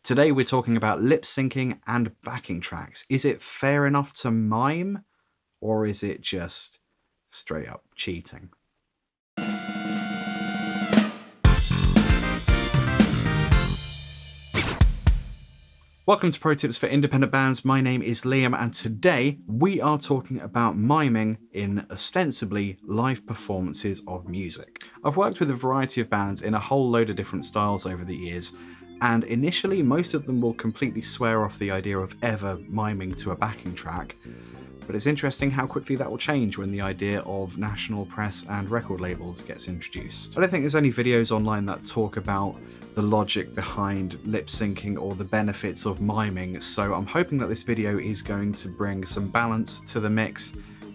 Today we're talking about lip syncing and backing tracks. Is it fair enough to mime, or is it just straight up cheating? Welcome to Pro Tips for Independent Bands. My name is Liam, and today we are talking about miming in ostensibly live performances of music. I've worked with a variety of bands in a whole load of different styles over the years, and initially most of them will completely swear off the idea of ever miming to a backing track. But it's interesting how quickly that will change when the idea of national press and record labels gets introduced. I don't think there's any videos online that talk about the logic behind lip syncing or the benefits of miming, so I'm hoping that this video is going to bring some balance to the mix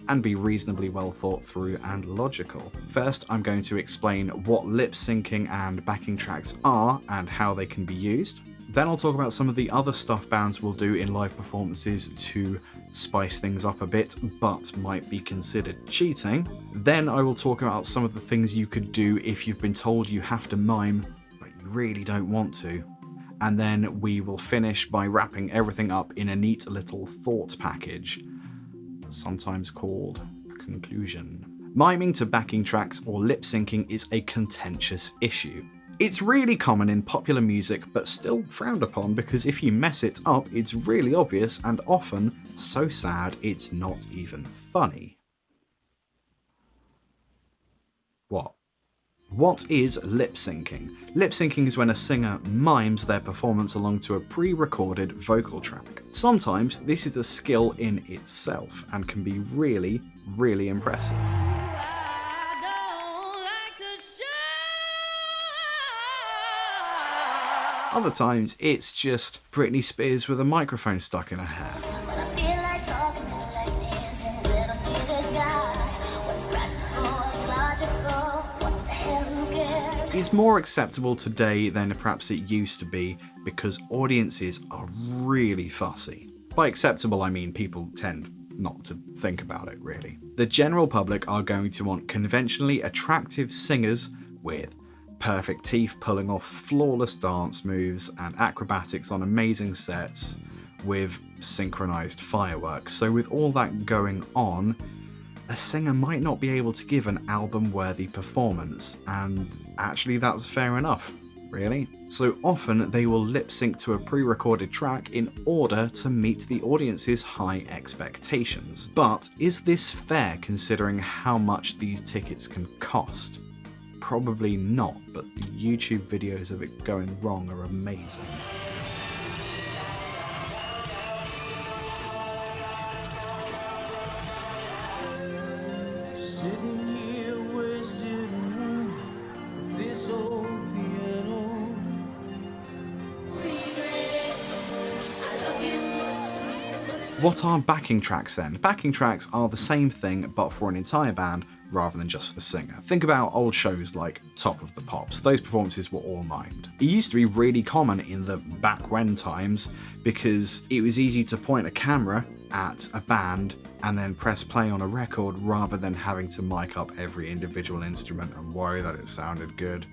and be reasonably well thought through and logical. First, I'm going to explain what lip syncing and backing tracks are and how they can be used. Then I'll talk about some of the other stuff bands will do in live performances to spice things up a bit, but might be considered cheating. Then I will talk about some of the things you could do if you've been told you have to mime, but you really don't want to. And then we will finish by wrapping everything up in a neat little thought package, sometimes called a conclusion. Miming to backing tracks or lip syncing is a contentious issue. It's really common in popular music, but still frowned upon because if you mess it up, it's really obvious and often so sad it's not even funny. What is lip syncing? Lip syncing is when a singer mimes their performance along to a pre-recorded vocal track. Sometimes this is a skill in itself and can be really, really impressive. Other times, it's just Britney Spears with a microphone stuck in her hair. It's more acceptable today than perhaps it used to be because audiences are really fussy. By acceptable, I mean people tend not to think about it, really. The general public are going to want conventionally attractive singers with perfect teeth pulling off flawless dance moves and acrobatics on amazing sets with synchronized fireworks. So with all that going on, a singer might not be able to give an album-worthy performance, and actually that's fair enough, really. So often they will lip sync to a pre-recorded track in order to meet the audience's high expectations. But is this fair considering how much these tickets can cost? Probably not, but the YouTube videos of it going wrong are amazing. What are backing tracks then? Backing tracks are the same thing but for an entire band rather than just for the singer. Think about old shows like Top of the Pops. Those performances were all mimed. It used to be really common in the back when times because it was easy to point a camera at a band and then press play on a record rather than having to mic up every individual instrument and worry that it sounded good.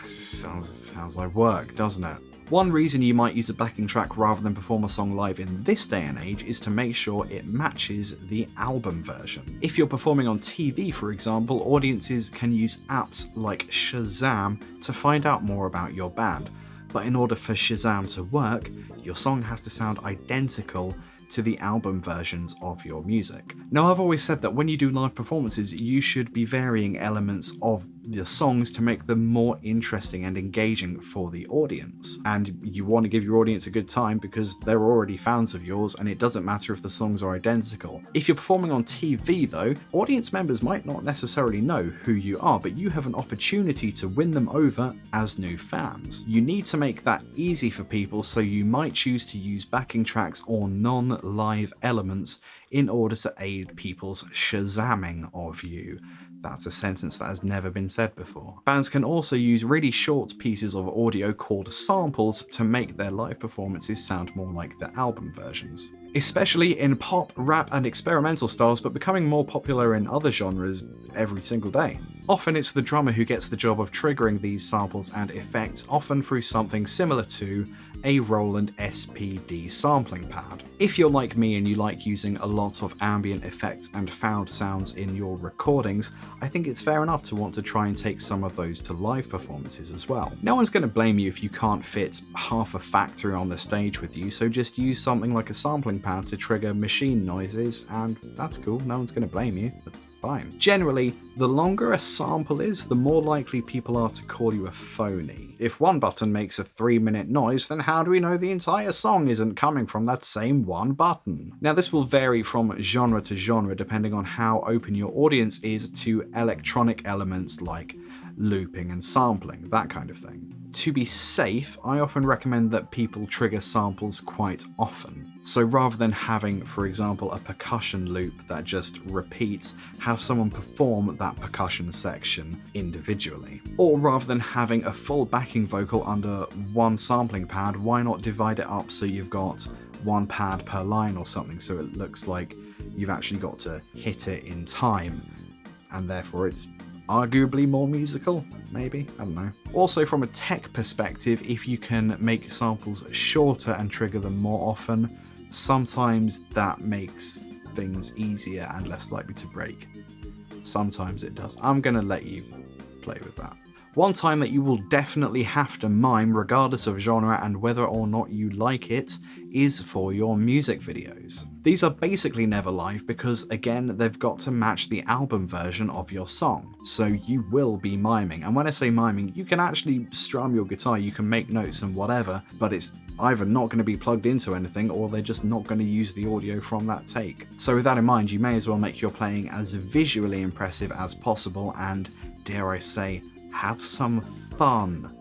It sounds like work, doesn't it? One reason you might use a backing track rather than perform a song live in this day and age is to make sure it matches the album version. If you're performing on TV, for example, audiences can use apps like Shazam to find out more about your band. But in order for Shazam to work, your song has to sound identical to the album versions of your music. Now, I've always said that when you do live performances, you should be varying elements of the songs to make them more interesting and engaging for the audience. And you want to give your audience a good time because they're already fans of yours, and it doesn't matter if the songs are identical. If you're performing on TV though, audience members might not necessarily know who you are, but you have an opportunity to win them over as new fans. You need to make that easy for people, so you might choose to use backing tracks or non-live elements in order to aid people's shazamming of you. That's a sentence that has never been said before. Bands can also use really short pieces of audio called samples to make their live performances sound more like the album versions. especially in pop, rap, and experimental styles, but becoming more popular in other genres every single day. Often it's the drummer who gets the job of triggering these samples and effects, often through something similar to a Roland SPD sampling pad. If you're like me and you like using a lot of ambient effects and found sounds in your recordings, I think it's fair enough to want to try and take some of those to live performances as well. No one's going to blame you if you can't fit half a factory on the stage with you, so just use something like a sampling pad to trigger machine noises, and that's cool, no one's going to blame you. That's fine. Generally, the longer a sample is, the more likely people are to call you a phony. If one button makes a 3-minute noise, then how do we know the entire song isn't coming from that same one button? Now, this will vary from genre to genre depending on how open your audience is to electronic elements like looping and sampling, that kind of thing. To be safe, I often recommend that people trigger samples quite often. So rather than having, for example, a percussion loop that just repeats, have someone perform that percussion section individually. Or rather than having a full backing vocal under one sampling pad, why not divide it up so you've got one pad per line or something, so it looks like you've actually got to hit it in time, and therefore it's arguably more musical, maybe? I don't know. Also, from a tech perspective, if you can make samples shorter and trigger them more often, sometimes that makes things easier and less likely to break. Sometimes it does. I'm gonna let you play with that. One time that you will definitely have to mime, regardless of genre and whether or not you like it, is for your music videos. These are basically never live because, again, they've got to match the album version of your song. So you will be miming. And when I say miming, you can actually strum your guitar, you can make notes and whatever, but it's either not going to be plugged into anything or they're just not going to use the audio from that take. So with that in mind, you may as well make your playing as visually impressive as possible and, dare I say, have some fun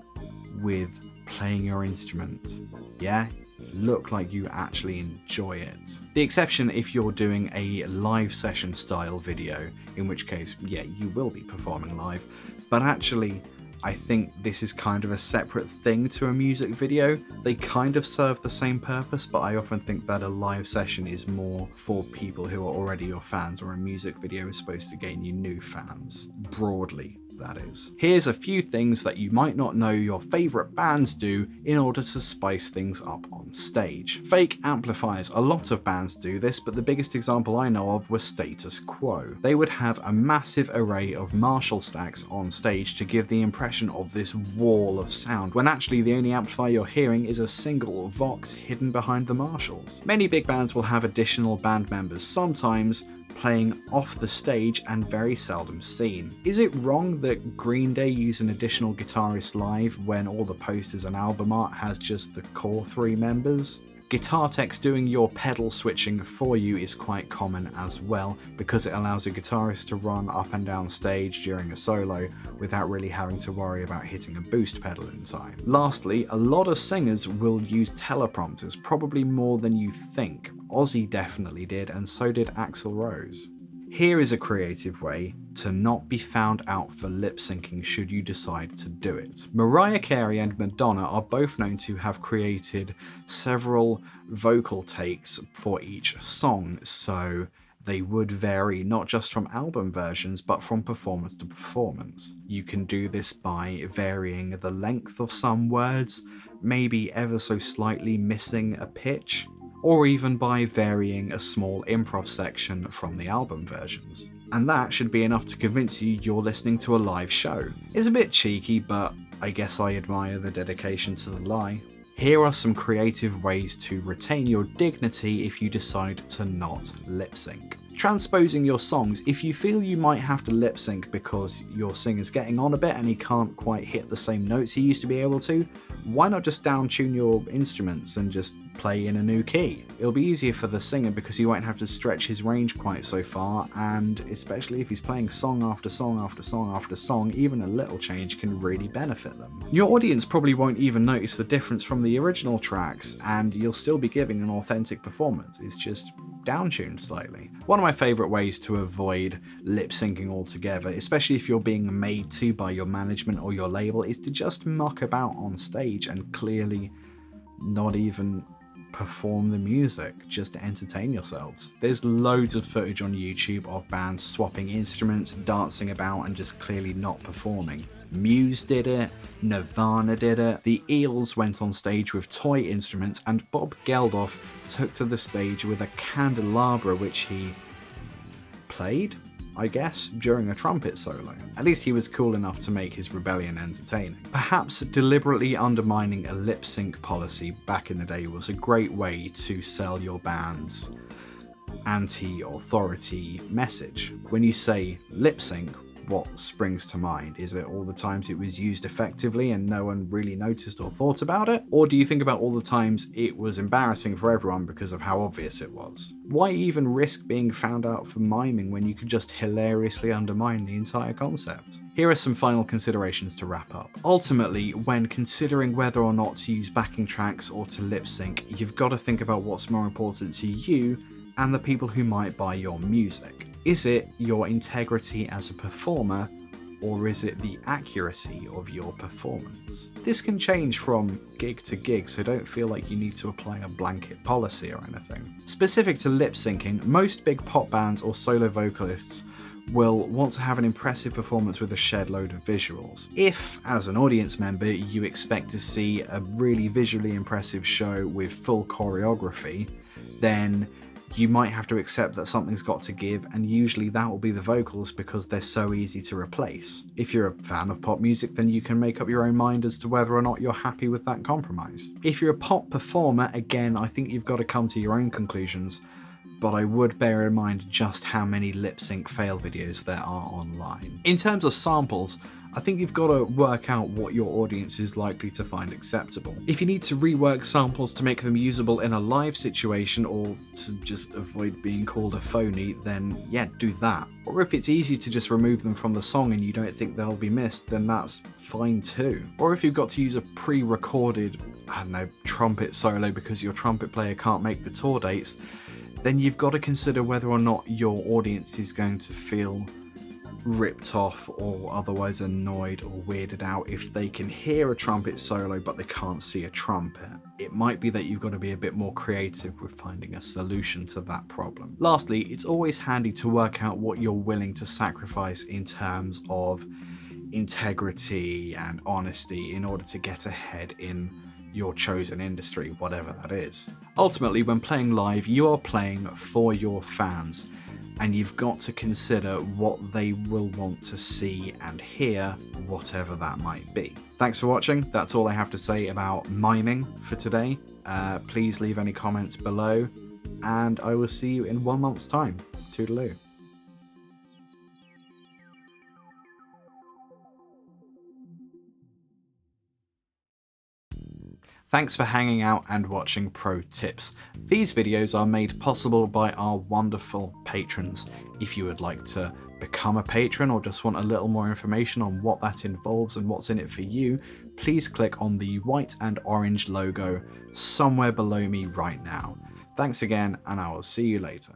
with playing your instrument. Yeah? Look like you actually enjoy it. The exception if you're doing a live session style video, in which case, yeah, you will be performing live, but actually, I think this is kind of a separate thing to a music video. They kind of serve the same purpose, but I often think that a live session is more for people who are already your fans, or a music video is supposed to gain you new fans, broadly. That is. Here's a few things that you might not know your favourite bands do in order to spice things up on stage. Fake amplifiers. A lot of bands do this, but the biggest example I know of was Status Quo. They would have a massive array of Marshall stacks on stage to give the impression of this wall of sound, when actually the only amplifier you're hearing is a single Vox hidden behind the Marshalls. Many big bands will have additional band members, sometimes playing off the stage and very seldom seen. Is it wrong that Green Day use an additional guitarist live when all the posters and album art has just the core 3 members? Guitar techs doing your pedal switching for you is quite common as well, because it allows a guitarist to run up and down stage during a solo without really having to worry about hitting a boost pedal in time. Lastly, a lot of singers will use teleprompters, probably more than you think. Ozzy definitely did, and so did Axl Rose. Here is a creative way to not be found out for lip syncing should you decide to do it. Mariah Carey and Madonna are both known to have created several vocal takes for each song, so they would vary not just from album versions but from performance to performance. You can do this by varying the length of some words, maybe ever so slightly missing a pitch, or even by varying a small improv section from the album versions. And that should be enough to convince you you're listening to a live show. It's a bit cheeky, but I guess I admire the dedication to the lie. Here are some creative ways to retain your dignity if you decide to not lip sync. Transposing your songs. If you feel you might have to lip sync because your singer's getting on a bit and he can't quite hit the same notes he used to be able to, why not just down tune your instruments and just play in a new key? It'll be easier for the singer because he won't have to stretch his range quite so far, and especially if he's playing song after song after song after song, even a little change can really benefit them. Your audience probably won't even notice the difference from the original tracks, and you'll still be giving an authentic performance. It's just down-tuned slightly. One of my favourite ways to avoid lip syncing altogether, especially if you're being made to by your management or your label, is to just muck about on stage and clearly not even perform the music just to entertain yourselves. There's loads of footage on YouTube of bands swapping instruments, dancing about, and just clearly not performing. Muse did it, Nirvana did it, the Eels went on stage with toy instruments, and Bob Geldof took to the stage with a candelabra which he played, I guess, during a trumpet solo. At least he was cool enough to make his rebellion entertaining. Perhaps deliberately undermining a lip sync policy back in the day was a great way to sell your band's anti-authority message. When you say lip sync, what springs to mind? Is it all the times it was used effectively and no one really noticed or thought about it? Or do you think about all the times it was embarrassing for everyone because of how obvious it was? Why even risk being found out for miming when you could just hilariously undermine the entire concept? Here are some final considerations to wrap up. Ultimately, when considering whether or not to use backing tracks or to lip sync, you've got to think about what's more important to you and the people who might buy your music. Is it your integrity as a performer, or is it the accuracy of your performance? This can change from gig to gig, so don't feel like you need to apply a blanket policy or anything. Specific to lip syncing, most big pop bands or solo vocalists will want to have an impressive performance with a shed load of visuals. If, as an audience member, you expect to see a really visually impressive show with full choreography, then you might have to accept that something's got to give, and usually that will be the vocals because they're so easy to replace. If you're a fan of pop music, then you can make up your own mind as to whether or not you're happy with that compromise. If you're a pop performer, again, I think you've got to come to your own conclusions, but I would bear in mind just how many lip sync fail videos there are online. In terms of samples, I think you've got to work out what your audience is likely to find acceptable. If you need to rework samples to make them usable in a live situation or to just avoid being called a phony, then yeah, do that. Or if it's easy to just remove them from the song and you don't think they'll be missed, then that's fine too. Or if you've got to use a pre-recorded, I don't know, trumpet solo because your trumpet player can't make the tour dates, then you've got to consider whether or not your audience is going to feel ripped off or otherwise annoyed or weirded out if they can hear a trumpet solo but they can't see a trumpet. It might be that you've got to be a bit more creative with finding a solution to that problem. Lastly, it's always handy to work out what you're willing to sacrifice in terms of integrity and honesty in order to get ahead in your chosen industry, whatever that is. Ultimately, when playing live, you are playing for your fans, and you've got to consider what they will want to see and hear, whatever that might be. Thanks for watching. That's all I have to say about miming for today. Please leave any comments below, and I will see you in 1 month's time. Toodaloo. Thanks for hanging out and watching Pro Tips. These videos are made possible by our wonderful patrons. If you would like to become a patron or just want a little more information on what that involves and what's in it for you, please click on the white and orange logo somewhere below me right now. Thanks again, and I will see you later.